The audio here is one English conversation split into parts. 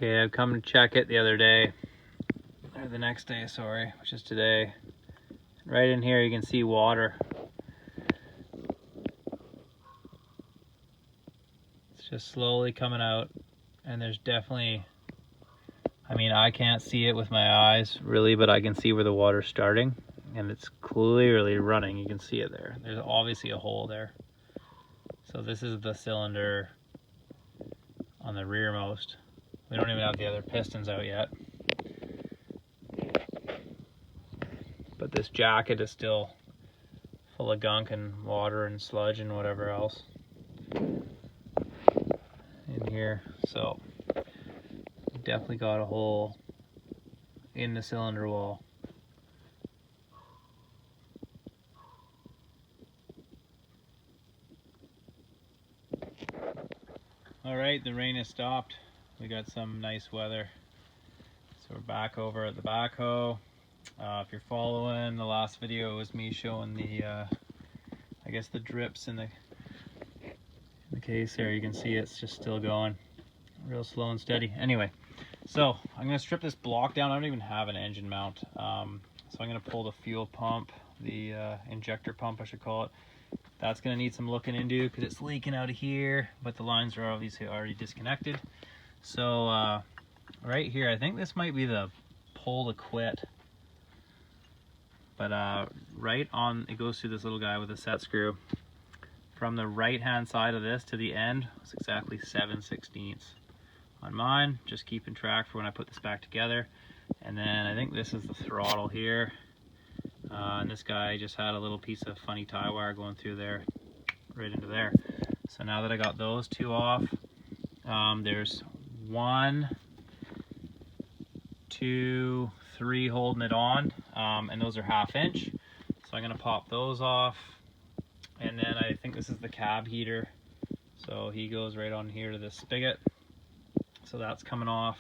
Okay, I've come to check it the other day, or the next day, sorry, which is today. Right in here you can see water. It's just slowly coming out, and there's definitely, I mean, I can't see it with my eyes really, but I can see where the water's starting, and it's clearly running. You can see it there. There's obviously a hole there. So this is the cylinder on the rearmost. We don't even have the other pistons out yet. But this jacket is still full of gunk and water and sludge and whatever else in here. So definitely got a hole in the cylinder wall. All right, the rain has stopped. We got some nice weather. So we're back over at the backhoe. If you're following, the last video was me showing the, I guess the drips in the case there. You can see it's just still going real slow and steady. Anyway, so I'm gonna strip this block down. I don't even have an engine mount. So I'm gonna pull the fuel pump, the injector pump I should call it. That's gonna need some looking into because it's leaking out of here, but the lines are obviously already disconnected. So right here, I think this might be the pull to quit. But right on, it goes through this little guy with a set screw. From the right hand side of this to the end, it's exactly 7/16. On mine, just keeping track for when I put this back together. And then I think this is the throttle here. And this guy just had a little piece of funny tie wire going through there, right into there. So now that I got those two off, there's 1, 2, 3 holding it on, and those are 1/2 inch. So I'm gonna pop those off. And then I think this is the cab heater. So he goes right on here to this spigot. So that's coming off.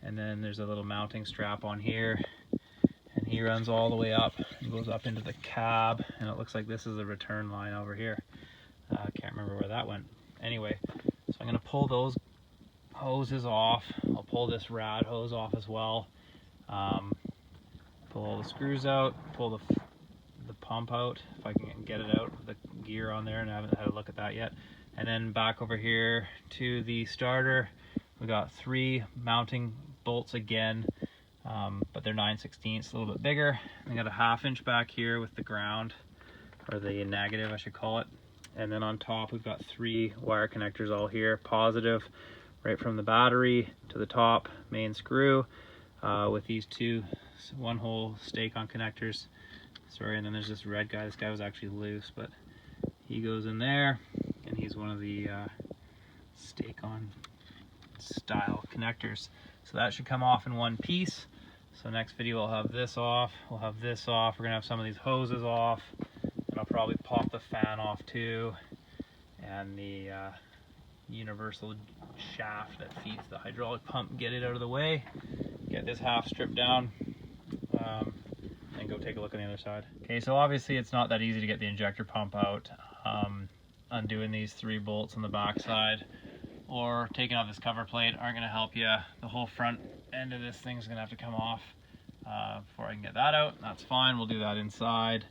And then there's a little mounting strap on here. And he runs all the way up and goes up into the cab. And it looks like this is a return line over here. I can't remember where that went. Anyway, so I'm gonna pull those hoses off. I'll pull this rad hose off as well. Pull all the screws out, pull the pump out if I can get it out, the gear on there, and I haven't had a look at that yet. And then back over here to the starter, we got 3 mounting bolts again, but they're 9/16, a little bit bigger. I got a 1/2 inch back here with the ground, or the negative I should call it. And then on top we've got 3 wire connectors all here, positive right from the battery to the top main screw, with these 2 1-hole stake-on connectors. Sorry, and then there's this red guy. This guy was actually loose, but he goes in there, and he's one of the stake-on style connectors. So that should come off in one piece. So next video we'll have this off, we'll have this off, we're gonna have some of these hoses off, and I'll probably pop the fan off too, and the universal shaft that feeds the hydraulic pump, get it out of the way, get this half stripped down, and go take a look on the other side. Okay, so obviously it's not that easy to get the injector pump out. Undoing these 3 bolts on the back side or taking off this cover plate aren't going to help you. The whole front end of this thing's going to have to come off before I can get that out. That's fine, we'll do that inside.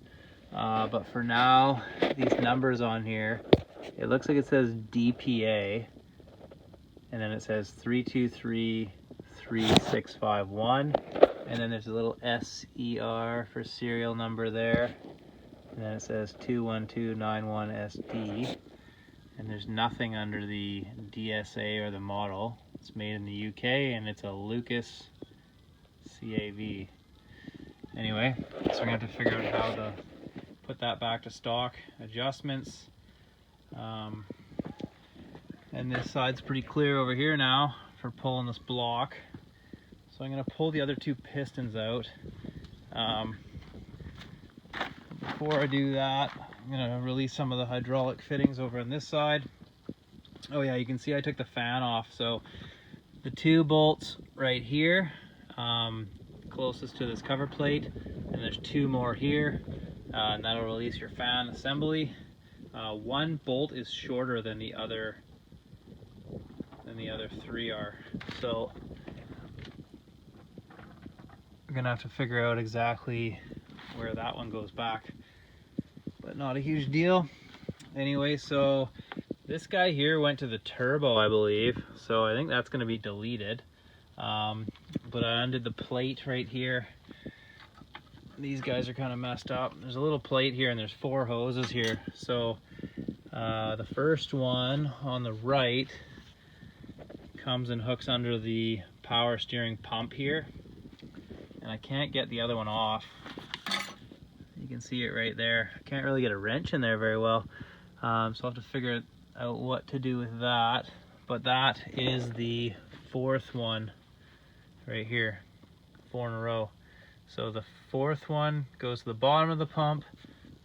But for now, these numbers on here, it looks like it says DPA, and then it says 3233651. And then there's a little SER for serial number there. And then it says 21291SD. And there's nothing under the DSA or the model. It's made in the UK and it's a Lucas CAV. Anyway, so we're gonna have to figure out how to put that back to stock. Adjustments. And this side's pretty clear over here now for pulling this block. So I'm going to pull the other 2 pistons out. Before I do that, I'm going to release some of the hydraulic fittings over on this side. Oh yeah, you can see I took the fan off. So the 2 bolts right here, closest to this cover plate, and there's 2 more here, and that'll release your fan assembly. 1 bolt is shorter than the other the other 3 are. So we're gonna have to figure out exactly where that one goes back, but not a huge deal. Anyway, so this guy here went to the turbo, I believe, so I think that's gonna be deleted. But I undid the plate right here. These guys are kind of messed up. There's a little plate here and there's 4 hoses here. So the first one on the right comes and hooks under the power steering pump here, and I can't get the other one off. You can see it right there. I can't really get a wrench in there very well, so I'll have to figure out what to do with that. But that is the 4th one right here, 4 in a row. So the 4th one goes to the bottom of the pump.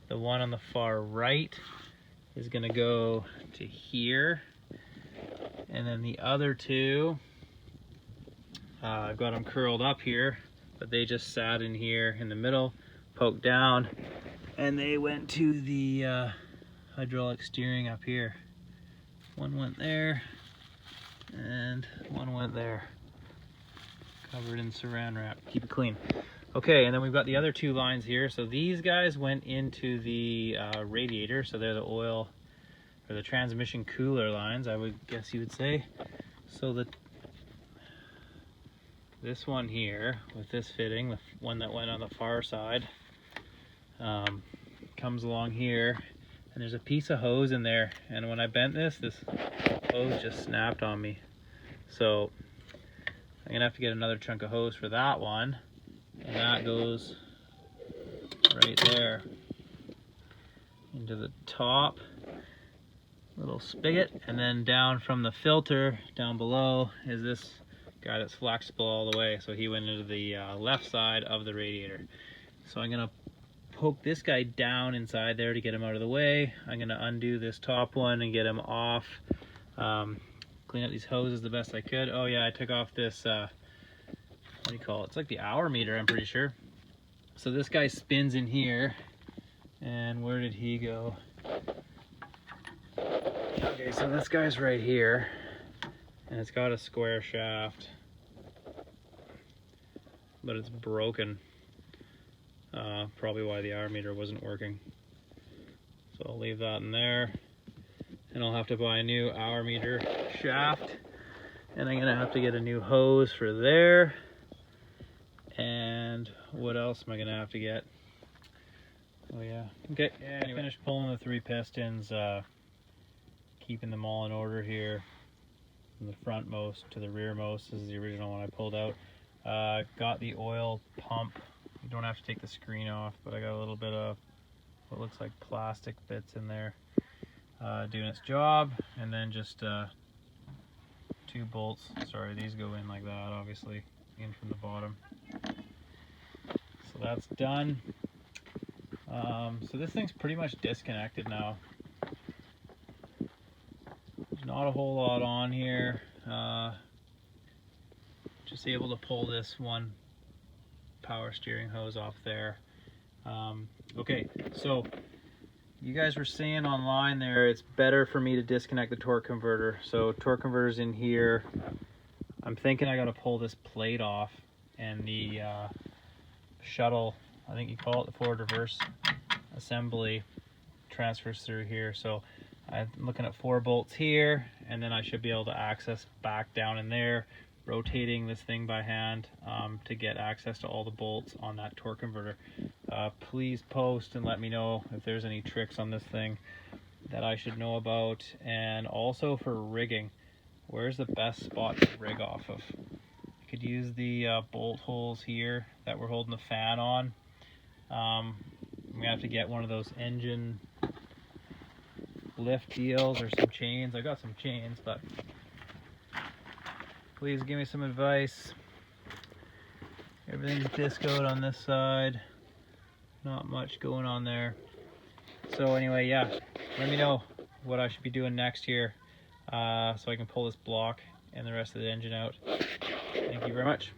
The one on the far right is gonna go to here. And then the other 2, I've got them curled up here, but they just sat in here in the middle, poked down, and they went to the hydraulic steering up here. One went there, and one went there. Covered in saran wrap, keep it clean. Okay, and then we've got the other 2 lines here. So these guys went into the radiator, so they're the oil, or the transmission cooler lines, I would guess you would say. So this one here, with this fitting, the one that went on the far side, comes along here, and there's a piece of hose in there, and when I bent this hose just snapped on me. So I'm gonna have to get another chunk of hose for that one, and that goes right there into the top little spigot, and then down from the filter down below is this guy that's flexible all the way, so he went into the left side of the radiator. So I'm gonna poke this guy down inside there to get him out of the way. I'm gonna undo this top one and get him off, clean up these hoses the best I could. Oh yeah, I took off this what do you call it? It's like the hour meter, I'm pretty sure. So this guy spins in here, and where did he go? Okay, so this guy's right here, and it's got a square shaft, but it's broken. Probably why the hour meter wasn't working. So I'll leave that in there, and I'll have to buy a new hour meter shaft, and I'm gonna have to get a new hose for there. And what else am I gonna have to get? Oh yeah, okay. Yeah, anyway. I finished pulling the 3 pistons, keeping them all in order here, from the frontmost to the rearmost. This is the original one I pulled out. Got the oil pump. You don't have to take the screen off, but I got a little bit of what looks like plastic bits in there doing its job, and then just 2 bolts. Sorry, these go in like that, obviously, in from the bottom. So that's done. So this thing's pretty much disconnected now. There's not a whole lot on here. Just able to pull this one power steering hose off there. Okay, so you guys were saying online there it's better for me to disconnect the torque converter. So torque converter's in here. I'm thinking I got to pull this plate off, and the shuttle, I think you call it, the forward reverse assembly, transfers through here. So I'm looking at 4 bolts here, and then I should be able to access back down in there, rotating this thing by hand to get access to all the bolts on that torque converter. Please post and let me know if there's any tricks on this thing that I should know about. And also for rigging, where's the best spot to rig off of? I could use the bolt holes here that we're holding the fan on. I'm gonna have to get one of those engine lift deals or some chains. I got some chains, but please give me some advice. Everything's discoed on this side. Not much going on there. So anyway, yeah, let me know what I should be doing next here so I can pull this block and the rest of the engine out. Thank you very much.